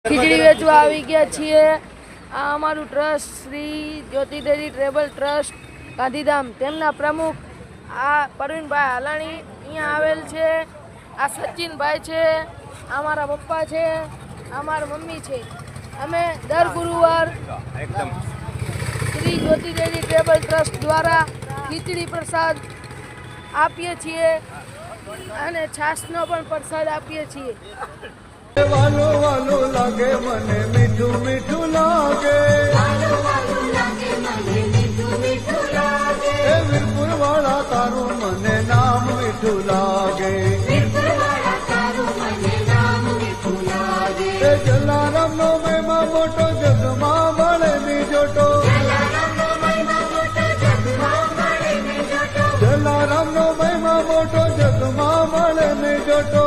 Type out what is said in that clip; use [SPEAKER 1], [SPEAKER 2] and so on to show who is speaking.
[SPEAKER 1] ખીચડી વેચવા આવી ગયા છીએ। આ અમારું ટ્રસ્ટ શ્રી જ્યોતિ ડેરી ટ્રેબલ ટ્રસ્ટ ગાંધીધામ, તેમના પ્રમુખ આ પરવીનભાઈ હાલાણી અહીંયા આવેલ છે। આ સચિનભાઈ છે, આ મારા પપ્પા છે, આ મારા મમ્મી છે। અમે દર ગુરુવાર શ્રી જ્યોતિ ડેરી ટ્રેબલ ટ્રસ્ટ દ્વારા ખીચડી પ્રસાદ આપીએ છીએ અને છાશનો પણ પ્રસાદ આપીએ છીએ।
[SPEAKER 2] વાલો વાલો લાગે મને મીઠું મીઠું લાગે, એ વીરપુર વાળા તારું મને નામ મીઠું લાગે, એ જલારામ નો મહિમા મોટો જગમાં મળે ની જોટો, જલારામ નો મહિમા મોટો જગમાં મળે ની જોટો।